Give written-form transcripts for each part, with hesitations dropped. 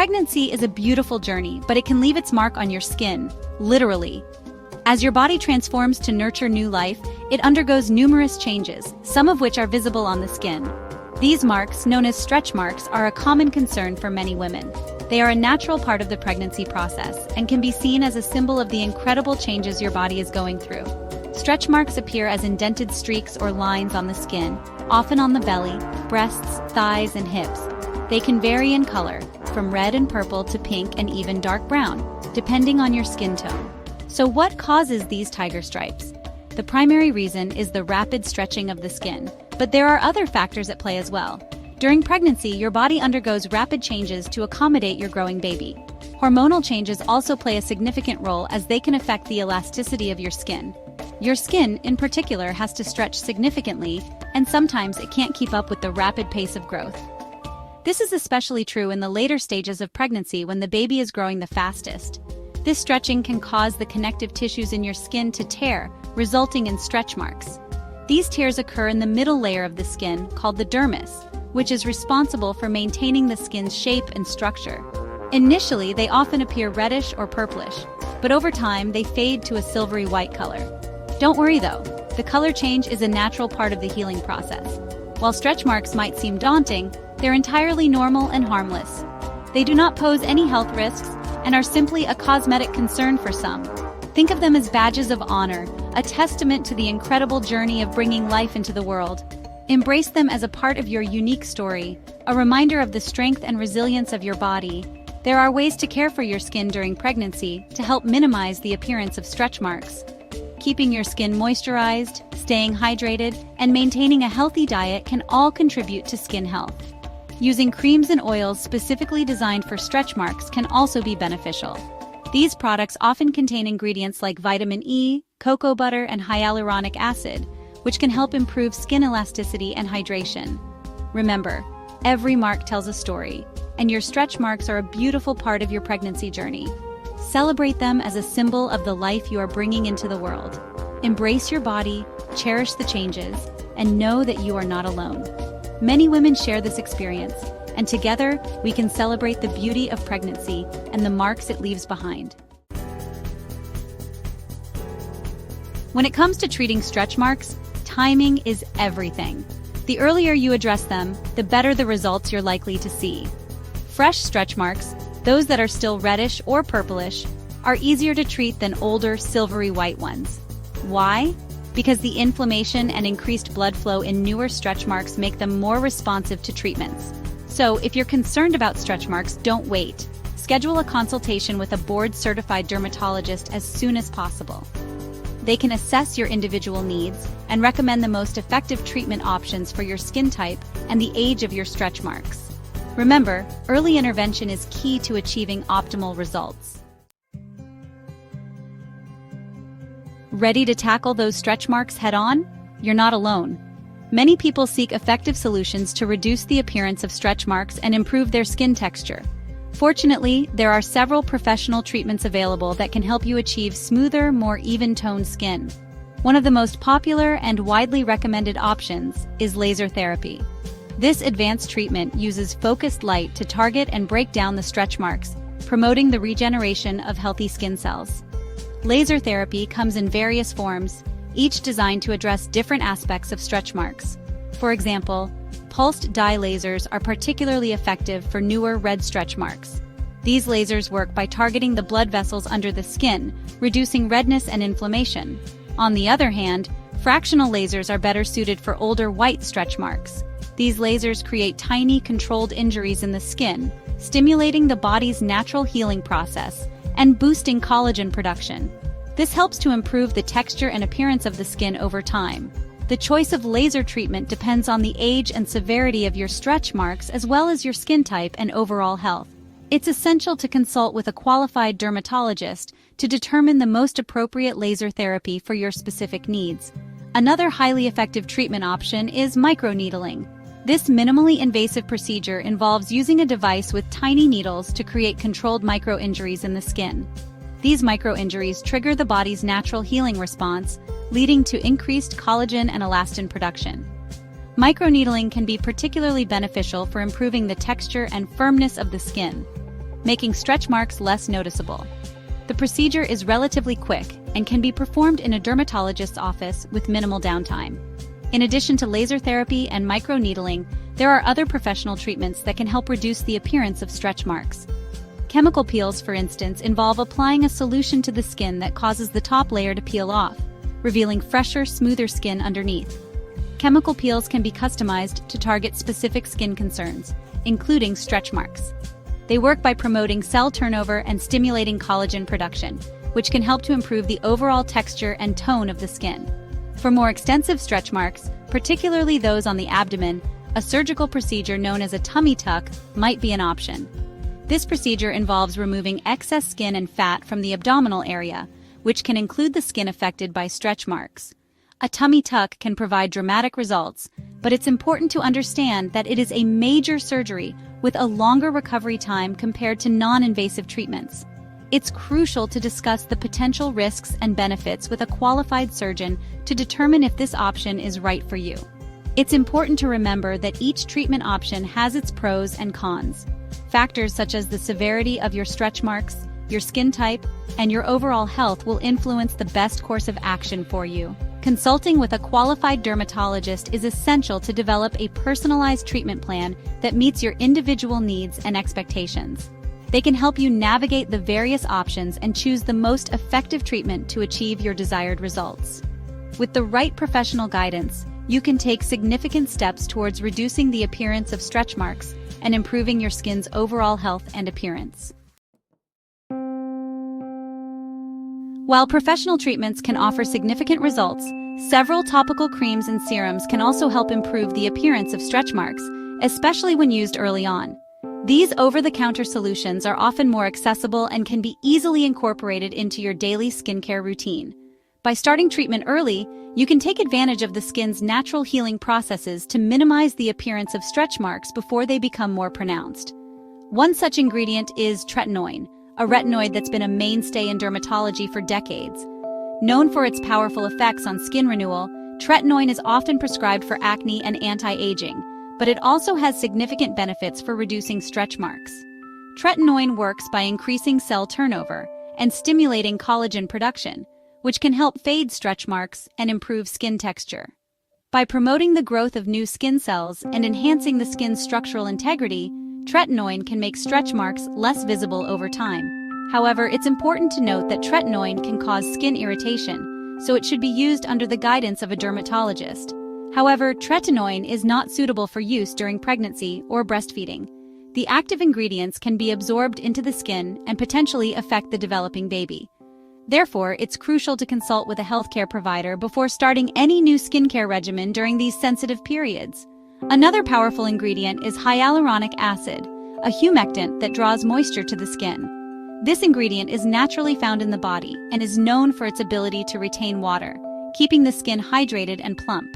Pregnancy is a beautiful journey, but it can leave its mark on your skin, literally. As your body transforms to nurture new life, it undergoes numerous changes, some of which are visible on the skin. These marks, known as stretch marks, are a common concern for many women. They are a natural part of the pregnancy process and can be seen as a symbol of the incredible changes your body is going through. Stretch marks appear as indented streaks or lines on the skin, often on the belly, breasts, thighs, and hips. They can vary in color, from red and purple to pink and even dark brown, depending on your skin tone. So what causes these tiger stripes? The primary reason is the rapid stretching of the skin, but there are other factors at play as well. During pregnancy, your body undergoes rapid changes to accommodate your growing baby. Hormonal changes also play a significant role as they can affect the elasticity of your skin. Your skin, in particular, has to stretch significantly, and sometimes it can't keep up with the rapid pace of growth. This is especially true in the later stages of pregnancy when the baby is growing the fastest. This stretching can cause the connective tissues in your skin to tear, resulting in stretch marks. These tears occur in the middle layer of the skin, called the dermis, which is responsible for maintaining the skin's shape and structure. Initially, they often appear reddish or purplish, but over time they fade to a silvery white color. Don't worry though, the color change is a natural part of the healing process. While stretch marks might seem daunting, they're entirely normal and harmless. They do not pose any health risks and are simply a cosmetic concern for some. Think of them as badges of honor, a testament to the incredible journey of bringing life into the world. Embrace them as a part of your unique story, a reminder of the strength and resilience of your body. There are ways to care for your skin during pregnancy to help minimize the appearance of stretch marks. Keeping your skin moisturized, staying hydrated, and maintaining a healthy diet can all contribute to skin health. Using creams and oils specifically designed for stretch marks can also be beneficial. These products often contain ingredients like vitamin E, cocoa butter, and hyaluronic acid, which can help improve skin elasticity and hydration. Remember, every mark tells a story, and your stretch marks are a beautiful part of your pregnancy journey. Celebrate them as a symbol of the life you are bringing into the world. Embrace your body, cherish the changes, and know that you are not alone. Many women share this experience, and together we can celebrate the beauty of pregnancy and the marks it leaves behind. When it comes to treating stretch marks, timing is everything. The earlier you address them, the better the results you're likely to see. Fresh stretch marks, those that are still reddish or purplish, are easier to treat than older silvery white ones. Why? Because the inflammation and increased blood flow in newer stretch marks make them more responsive to treatments. So, if you're concerned about stretch marks, don't wait. Schedule a consultation with a board-certified dermatologist as soon as possible. They can assess your individual needs and recommend the most effective treatment options for your skin type and the age of your stretch marks. Remember, early intervention is key to achieving optimal results. Ready to tackle those stretch marks head-on? You're not alone. Many people seek effective solutions to reduce the appearance of stretch marks and improve their skin texture. Fortunately, there are several professional treatments available that can help you achieve smoother, more even-toned skin. One of the most popular and widely recommended options is laser therapy. This advanced treatment uses focused light to target and break down the stretch marks, promoting the regeneration of healthy skin cells. Laser therapy comes in various forms, each designed to address different aspects of stretch marks. For example, pulsed dye lasers are particularly effective for newer red stretch marks. These lasers work by targeting the blood vessels under the skin, reducing redness and inflammation. On the other hand, fractional lasers are better suited for older white stretch marks. These lasers create tiny, controlled injuries in the skin, stimulating the body's natural healing process and boosting collagen production. This helps to improve the texture and appearance of the skin over time. The choice of laser treatment depends on the age and severity of your stretch marks as well as your skin type and overall health. It's essential to consult with a qualified dermatologist to determine the most appropriate laser therapy for your specific needs. Another highly effective treatment option is microneedling. This minimally invasive procedure involves using a device with tiny needles to create controlled micro-injuries in the skin. These micro-injuries trigger the body's natural healing response, leading to increased collagen and elastin production. Microneedling can be particularly beneficial for improving the texture and firmness of the skin. making stretch marks less noticeable. The procedure is relatively quick and can be performed in a dermatologist's office with minimal downtime. In addition to laser therapy and microneedling, there are other professional treatments that can help reduce the appearance of stretch marks. Chemical peels, for instance, involve applying a solution to the skin that causes the top layer to peel off, revealing fresher, smoother skin underneath. Chemical peels can be customized to target specific skin concerns, including stretch marks. They work by promoting cell turnover and stimulating collagen production, which can help to improve the overall texture and tone of the skin. For more extensive stretch marks, particularly those on the abdomen, a surgical procedure known as a tummy tuck might be an option. This procedure involves removing excess skin and fat from the abdominal area, which can include the skin affected by stretch marks. A tummy tuck can provide dramatic results, but it's important to understand that it is a major surgery with a longer recovery time compared to non-invasive treatments. It's crucial to discuss the potential risks and benefits with a qualified surgeon to determine if this option is right for you. It's important to remember that each treatment option has its pros and cons. Factors such as the severity of your stretch marks, your skin type, and your overall health will influence the best course of action for you. Consulting with a qualified dermatologist is essential to develop a personalized treatment plan that meets your individual needs and expectations. They can help you navigate the various options and choose the most effective treatment to achieve your desired results. With the right professional guidance, you can take significant steps towards reducing the appearance of stretch marks and improving your skin's overall health and appearance. While professional treatments can offer significant results, several topical creams and serums can also help improve the appearance of stretch marks, especially when used early on. These over-the-counter solutions are often more accessible and can be easily incorporated into your daily skincare routine. By starting treatment early, you can take advantage of the skin's natural healing processes to minimize the appearance of stretch marks before they become more pronounced. One such ingredient is tretinoin, a retinoid that's been a mainstay in dermatology for decades. Known for its powerful effects on skin renewal, tretinoin is often prescribed for acne and anti-aging, but it also has significant benefits for reducing stretch marks. Tretinoin works by increasing cell turnover and stimulating collagen production, which can help fade stretch marks and improve skin texture. By promoting the growth of new skin cells and enhancing the skin's structural integrity, tretinoin can make stretch marks less visible over time. However, it's important to note that tretinoin can cause skin irritation, so it should be used under the guidance of a dermatologist. However, tretinoin is not suitable for use during pregnancy or breastfeeding. The active ingredients can be absorbed into the skin and potentially affect the developing baby. Therefore, it's crucial to consult with a healthcare provider before starting any new skincare regimen during these sensitive periods. Another powerful ingredient is hyaluronic acid, a humectant that draws moisture to the skin. This ingredient is naturally found in the body and is known for its ability to retain water, keeping the skin hydrated and plump.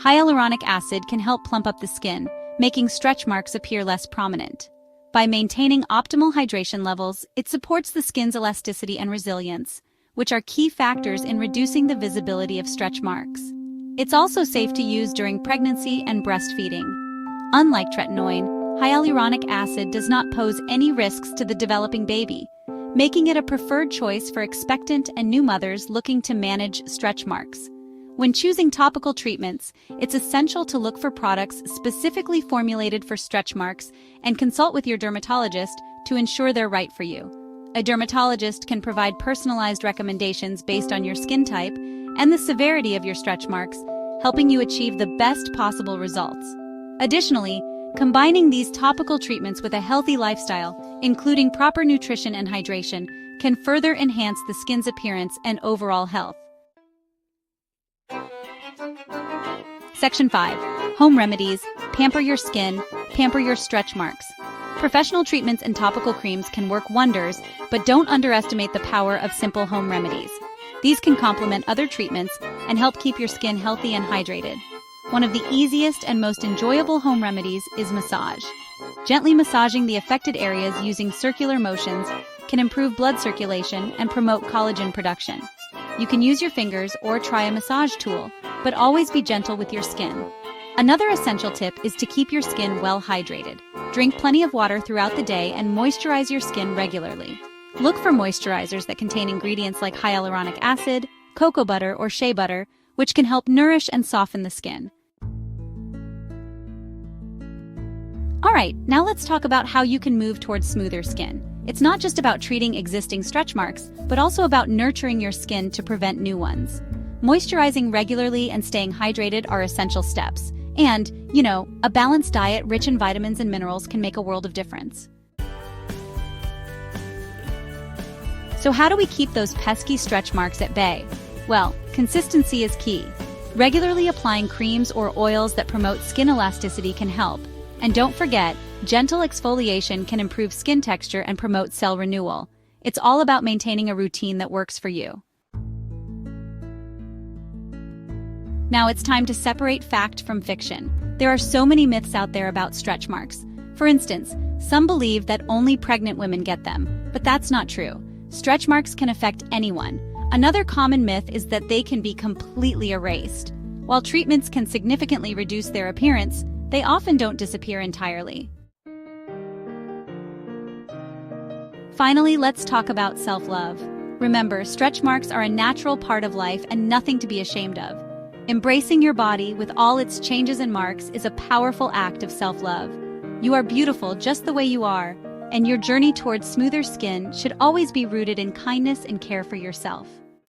Hyaluronic acid can help plump up the skin, making stretch marks appear less prominent. By maintaining optimal hydration levels, it supports the skin's elasticity and resilience, which are key factors in reducing the visibility of stretch marks. It's also safe to use during pregnancy and breastfeeding. Unlike tretinoin, hyaluronic acid does not pose any risks to the developing baby, making it a preferred choice for expectant and new mothers looking to manage stretch marks. When choosing topical treatments, it's essential to look for products specifically formulated for stretch marks and consult with your dermatologist to ensure they're right for you. A dermatologist can provide personalized recommendations based on your skin type and the severity of your stretch marks, helping you achieve the best possible results. Additionally, combining these topical treatments with a healthy lifestyle, including proper nutrition and hydration, can further enhance the skin's appearance and overall health. Section 5. Home remedies. Pamper your skin. Pamper your stretch marks. Professional treatments and topical creams can work wonders, but don't underestimate the power of simple home remedies. These can complement other treatments and help keep your skin healthy and hydrated. One of the easiest and most enjoyable home remedies is massage. Gently massaging the affected areas using circular motions can improve blood circulation and promote collagen production. You can use your fingers or try a massage tool, but always be gentle with your skin. Another essential tip is to keep your skin well hydrated. Drink plenty of water throughout the day and moisturize your skin regularly. Look for moisturizers that contain ingredients like hyaluronic acid, cocoa butter, or shea butter, which can help nourish and soften the skin. Alright, now let's talk about how you can move towards smoother skin. It's not just about treating existing stretch marks, but also about nurturing your skin to prevent new ones. Moisturizing regularly and staying hydrated are essential steps. And, a balanced diet rich in vitamins and minerals can make a world of difference. So how do we keep those pesky stretch marks at bay? Well, consistency is key. Regularly applying creams or oils that promote skin elasticity can help. And don't forget, gentle exfoliation can improve skin texture and promote cell renewal. It's all about maintaining a routine that works for you. Now it's time to separate fact from fiction. There are so many myths out there about stretch marks. For instance, some believe that only pregnant women get them, but that's not true. Stretch marks can affect anyone. Another common myth is that they can be completely erased. While treatments can significantly reduce their appearance, they often don't disappear entirely. Finally, let's talk about self-love. Remember, stretch marks are a natural part of life and nothing to be ashamed of. Embracing your body with all its changes and marks is a powerful act of self-love. You are beautiful just the way you are, and your journey towards smoother skin should always be rooted in kindness and care for yourself.